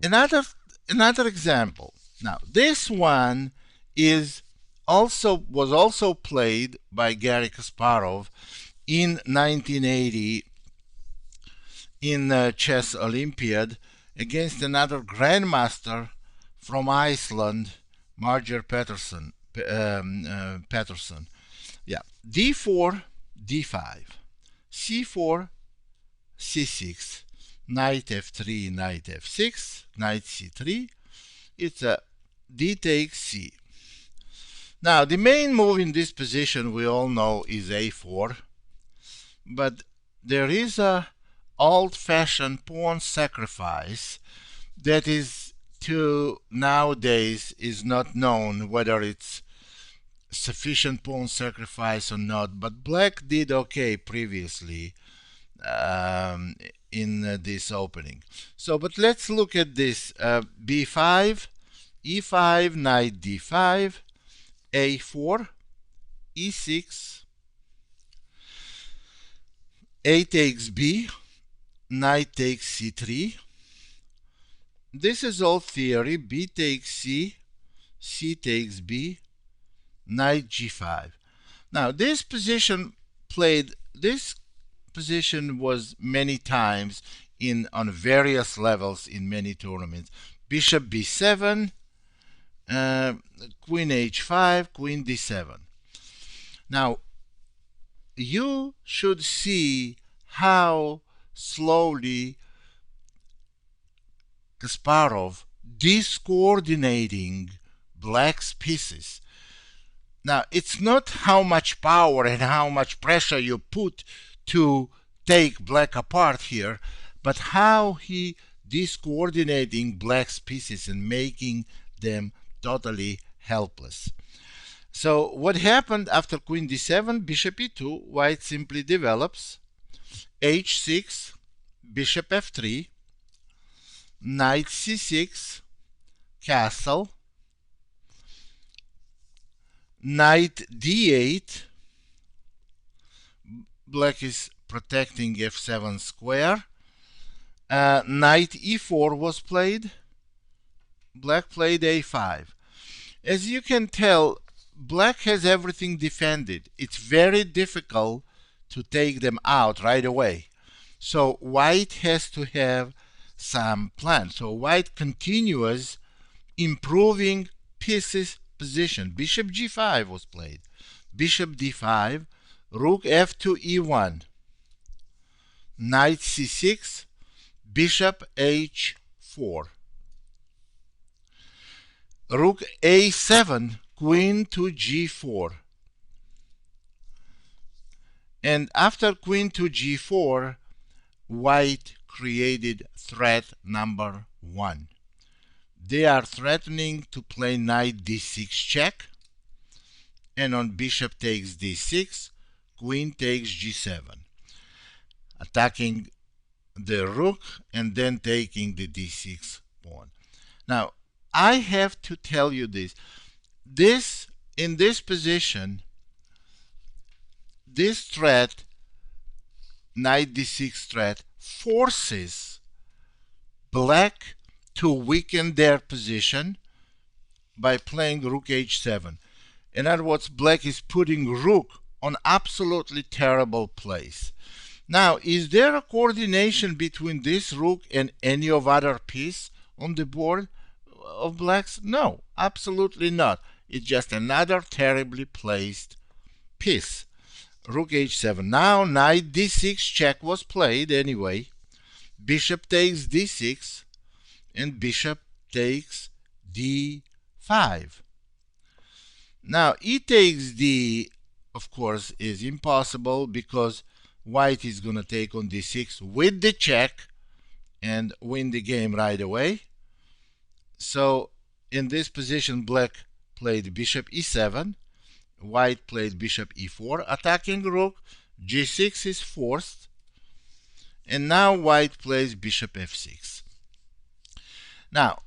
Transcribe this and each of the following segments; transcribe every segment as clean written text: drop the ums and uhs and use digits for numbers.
Another example. Now this one was also played by Garry Kasparov in 1980 in Chess Olympiad against another grandmaster from Iceland, Marger Petrosson. Yeah, d4, d5, c4, c6, knight f3, knight f6, knight c3. It's a d takes c. Now the main move in this position we all know is a4, but there is a old-fashioned pawn sacrifice that is to nowadays is not known whether it's sufficient pawn sacrifice or not, but black did okay previously in this opening. So but let's look at this. b5, e5, knight d5, a4, e6, a takes b, knight takes c3. This is all theory. B takes c, c takes b, knight g5. Now this position was many times on various levels in many tournaments. Bishop b7, queen h5, queen d7. Now you should see how slowly Kasparov discoordinating black's pieces. Now it's not how much power and how much pressure you put to take black apart here, but how he discoordinating black's pieces and making them totally helpless. So what happened after queen d7, bishop e2, white simply develops h6, bishop f3, knight c6, castle, knight d8, black is protecting f7 square, knight e4 was played, black played a5. As you can tell, black has everything defended. It's very difficult to take them out right away. So white has to have some plan. So white continues improving pieces position. Bishop g5 was played. Bishop d5, rook f2 e1, knight c6, bishop h4, rook a7, queen to g4. And after queen to g4, white created threat number 1. They are threatening to play knight d6 check, and on bishop takes d6, queen takes g7, attacking the rook and then taking the d6 pawn. Now I have to tell you this. In this position, this threat, knight d6 threat, forces black to weaken their position by playing rook h7. In other words, black is putting rook on absolutely terrible place. Now, is there a coordination between this rook and any of other piece on the board of blacks? No, absolutely not. It's just another terribly placed piece. Rook h7. Now knight d6 check was played anyway. Bishop takes d6 and bishop takes d5. Now e takes d, of course, is impossible because white is going to take on d6 with the check and win the game right away. So in this position, black played bishop e7, white played bishop e4, attacking rook, g6 is forced, and now white plays bishop f6. Now,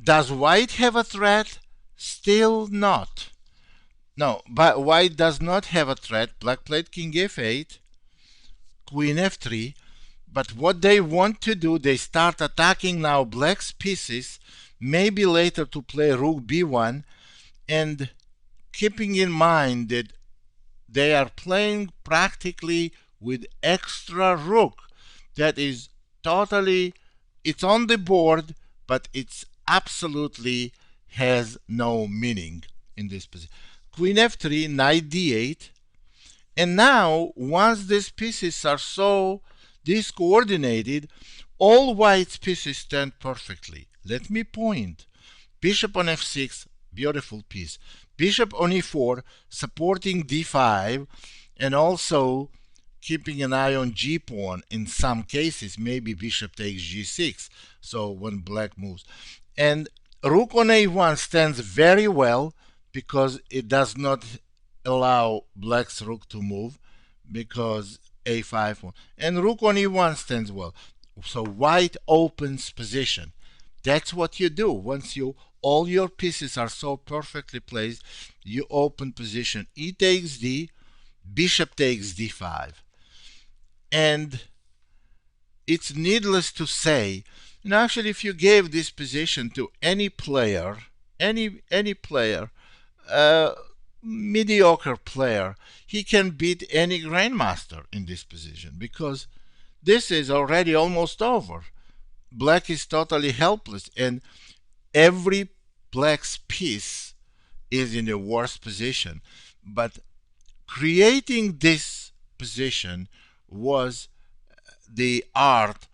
does white have a threat? Still not. No, but white does not have a threat. Black played king f8, queen f3, But what they want to do, they start attacking now black's pieces, maybe later to play rook b1, and keeping in mind that they are playing practically with extra rook. That is totally, it's on the board, but it's absolutely has no meaning in this position. Queen f3, knight d8, and now once these pieces are so discoordinated, all white's pieces stand perfectly. Let me point. Bishop on f6, beautiful piece. Bishop on e4, supporting d5, and also keeping an eye on g pawn. In some cases, maybe bishop takes g6, so when black moves. And rook on a1 stands very well because it does not allow black's rook to move, because a5 and rook on e1 stands well. So white opens position. That's what you do. Once you all your pieces are so perfectly placed, you open position. E takes d, bishop takes d5. And it's needless to say, actually, if you gave this position to any player, any player, mediocre player, he can beat any grandmaster in this position, because this is already almost over. Black is totally helpless, and every black's piece is in a worse position. But creating this position was the art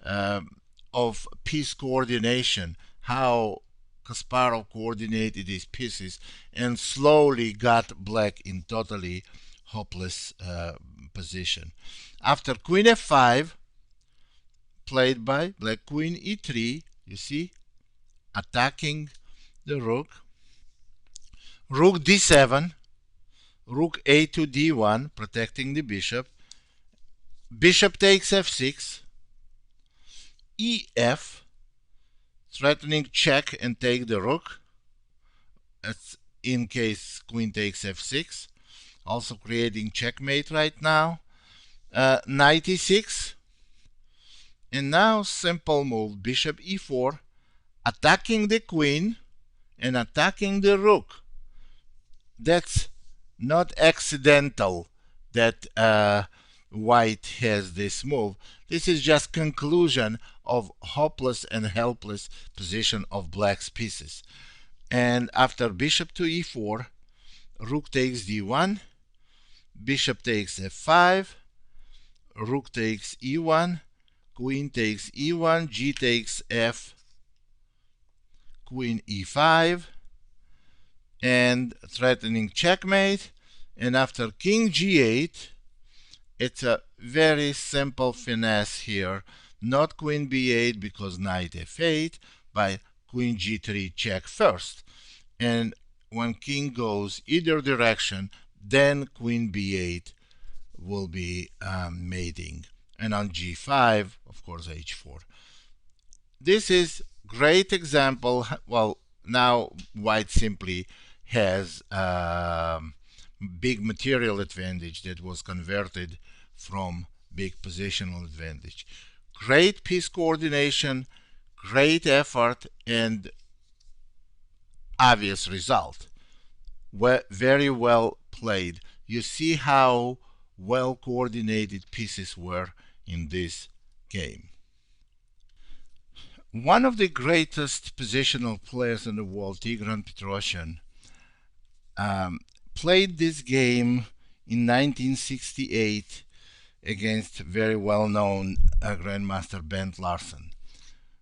of piece coordination, how Kasparov coordinated his pieces and slowly got black in totally hopeless position. After queen f5, played by black, queen e3, you see, attacking the rook. Rook d7, rook a to d1, protecting the bishop. Bishop takes f6, ef, threatening check and take the rook. That's in case queen takes f6, also creating checkmate right now. Knight e6, and now simple move, bishop e4, attacking the queen and attacking the rook. That's not accidental that white has this move. This is just conclusion of hopeless and helpless position of black's pieces. And after bishop to e4, rook takes d1, bishop takes f5, rook takes e1, queen takes e1, g takes f, queen e5, and threatening checkmate. And after king g8, it's a very simple finesse here. Not queen b8 because knight f8, but queen g3 check first. And when king goes either direction, then queen b8 will be mating. And on g5, of course, h4. This is great example. Well, now white simply has big material advantage that was converted from big positional advantage. Great piece coordination, great effort, and obvious result. Very well played. You see how well coordinated pieces were in this game. One of the greatest positional players in the world, Tigran Petrosian, played this game in 1968 against very well-known grandmaster Bernd Larsen.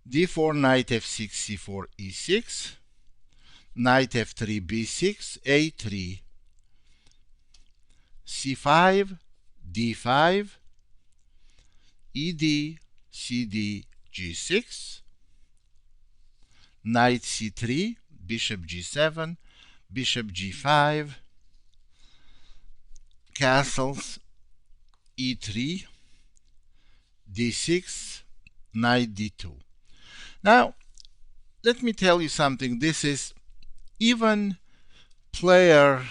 d4, knight f6, c4, e6, knight f3, b6, a3, c5, d5, ed, cd, g6, knight c3, bishop g7, bishop g5, castles, e3, d6, knight d2. Now, let me tell you something. This is even player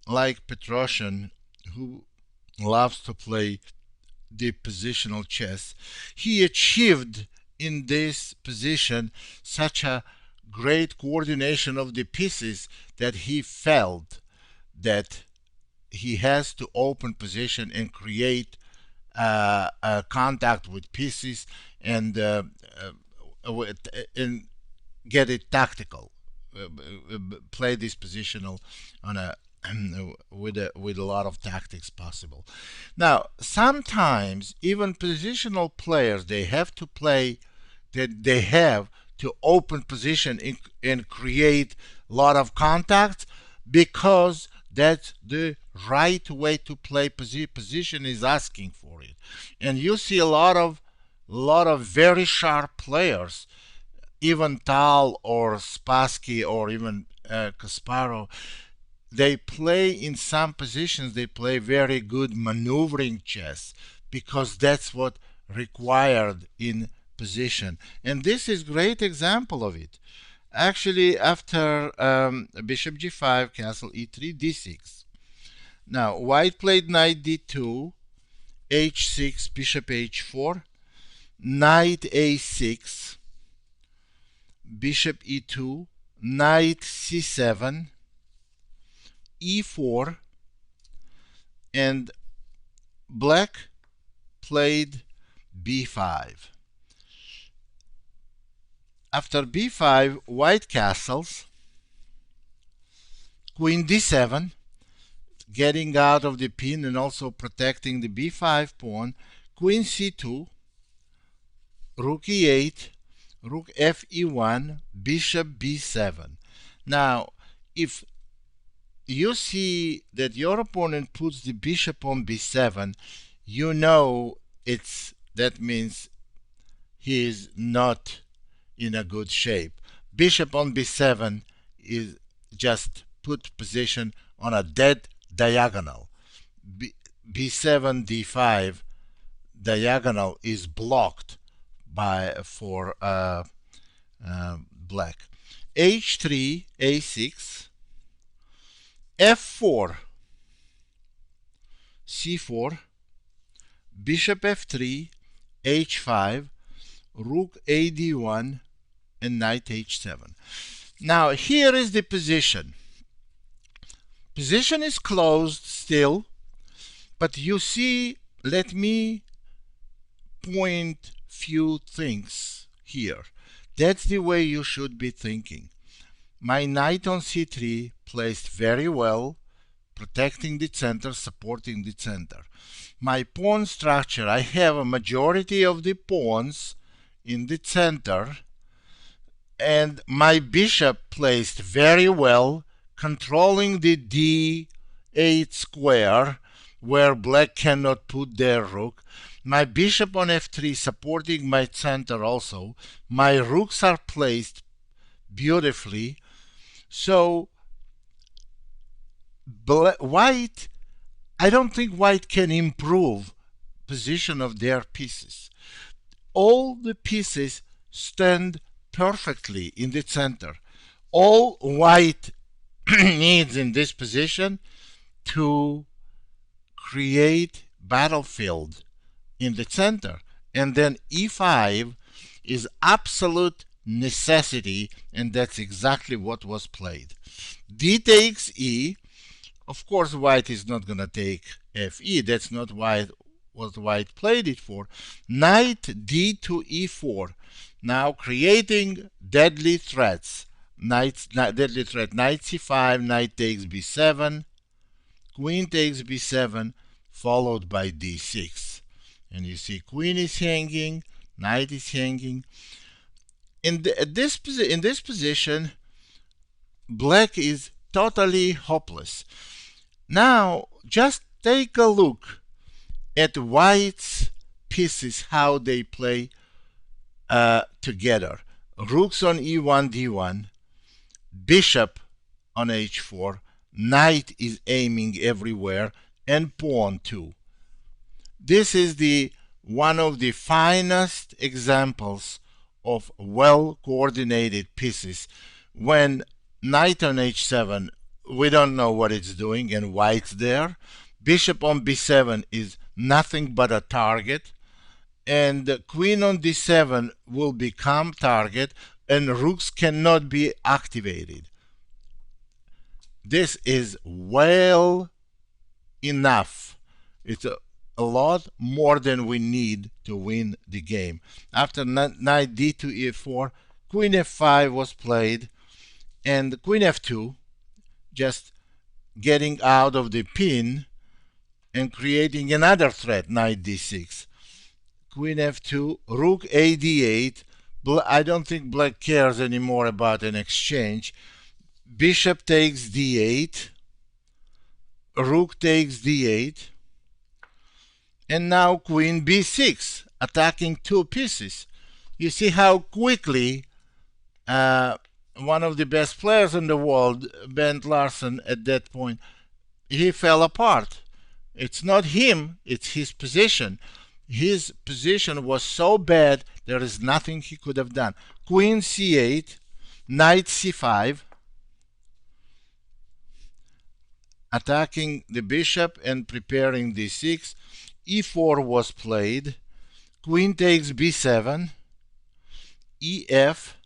like Petrosian, who loves to play the positional chess, he achieved in this position such a great coordination of the pieces that he felt that he has to open position and create a contact with pieces and and get it tactical, play this positional on a with a lot of tactics possible. Now, sometimes even positional players they have to play that they have to open position and create a lot of contacts because that's the right way to play position is asking for it. And you see a lot of very sharp players, even Tal or Spassky or even Kasparov, they play in some positions, they play very good maneuvering chess because that's what required in position. And this is great example of it. Actually, after bishop g5, castle e3, d6. Now, white played knight d2, h6, bishop h4, knight a6, bishop e2, knight c7, e4, and black played b5. After b5, white castles, queen d7, getting out of the pin and also protecting the b5 pawn, queen c2, rook e8, rook fe1, bishop b7. Now, if you see that your opponent puts the bishop on b7, you know that means he is not in a good shape. Bishop on b7 is just put position on a dead diagonal. b7 d5 diagonal is blocked for black. h3 a6, f4 c4, bishop f3, h5, rook ad1, and knight h7. Now here is the position. Position is closed still, but you see, let me point few things here. That's the way you should be thinking. My knight on c3 placed very well, protecting the center, supporting the center. My pawn structure, I have a majority of the pawns in the center, and my bishop placed very well, controlling the d8 square, where black cannot put their rook. My bishop on f3 supporting my center also. My rooks are placed beautifully. So white, I don't think white can improve position of their pieces. All the pieces stand perfectly in the center. All white needs in this position to create battlefield in the center. And then e5 is absolute necessity, and that's exactly what was played. D takes e. Of course, white is not going to take fe. That's not what white played it for. Knight d to e4. Now creating deadly threats. Deadly threat. Knight c5, knight takes b7, queen takes b7, followed by d6. And you see queen is hanging, knight is hanging. In this position, black is totally hopeless. Now, just take a look at white's pieces, how they play together. Rooks on e1, d1, bishop on h4, knight is aiming everywhere, and pawn too. This is one of the finest examples of well-coordinated pieces. When knight on h7, we don't know what it's doing, and white's there. Bishop on b7 is nothing but a target, and the queen on d7 will become target, and rooks cannot be activated. This is well enough. It's a lot more than we need to win the game. After knight d2 e4, queen f5 was played, and queen f2, just getting out of the pin and creating another threat, knight d6. Queen f2, rook a d8. I don't think black cares anymore about an exchange. Bishop takes d8, rook takes d8, and now queen b6, attacking two pieces. You see how quickly one of the best players in the world, Bernd Larsen, at that point, he fell apart. It's not him, it's his position. His position was so bad, there is nothing he could have done. Queen c8, knight c5, attacking the bishop and preparing d6. e4 was played. Queen takes b7, ef,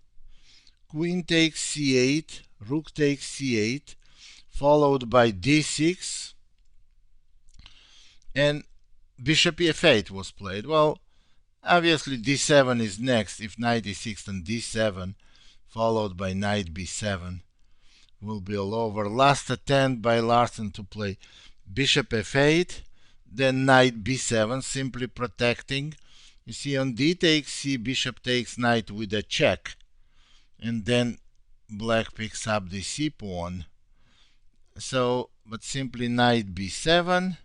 queen takes c8, rook takes c8, followed by d6, and bishop f8 was played. Well, obviously d7 is next. If knight e6 and d7, followed by knight b7, will be all over. Last attempt by Larsen to play bishop f8, then knight b7, simply protecting. You see, on d takes c, bishop takes knight with a check, and then black picks up the c pawn. So, but simply knight b7,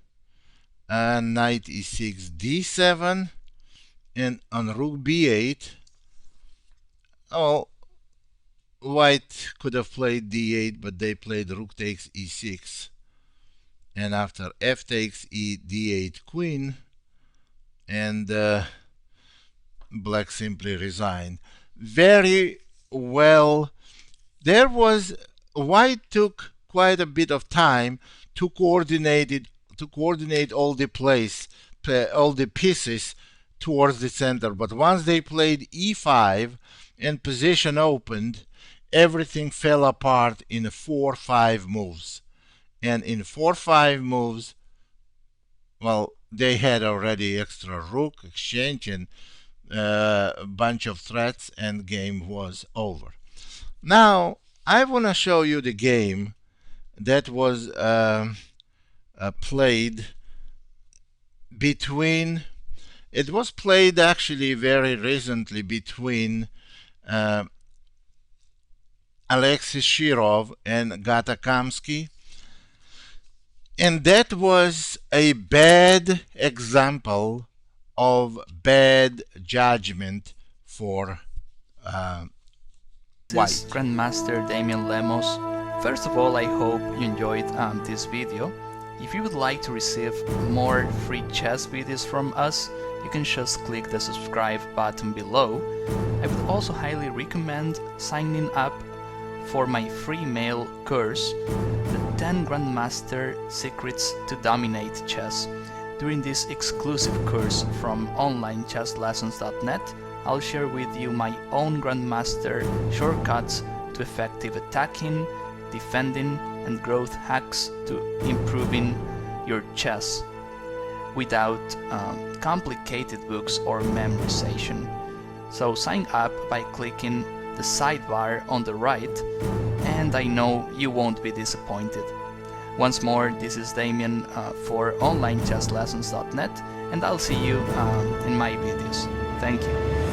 and knight e6, d7, and on rook b8, oh, white could have played d8, but they played rook takes e6, and after f takes e, d8 queen, and black simply resigned. Very well. There was, white took quite a bit of time to coordinate all the pieces towards the center, but once they played e5 and position opened, everything fell apart in 4-5 moves. And in 4-5 moves, well, they had already extra rook exchange and a bunch of threats, and game was over. Now I want to show you the game that was played between, it was played actually very recently between Alexis Shirov and Gata Kamsky, and that was a bad example of bad judgment for This is Grandmaster Damian Lemos. First of all, I hope you enjoyed this video. If you would like to receive more free chess videos from us, you can just click the subscribe button below. I would also highly recommend signing up for my free mail course, the 10 Grandmaster Secrets to Dominate Chess. During this exclusive course from onlinechesslessons.net, I'll share with you my own Grandmaster shortcuts to effective attacking, defending, and growth hacks to improving your chess without complicated books or memorization. So sign up by clicking the sidebar on the right, and I know you won't be disappointed. Once more, this is Damian for onlinechesslessons.net, and I'll see you in my videos. Thank you.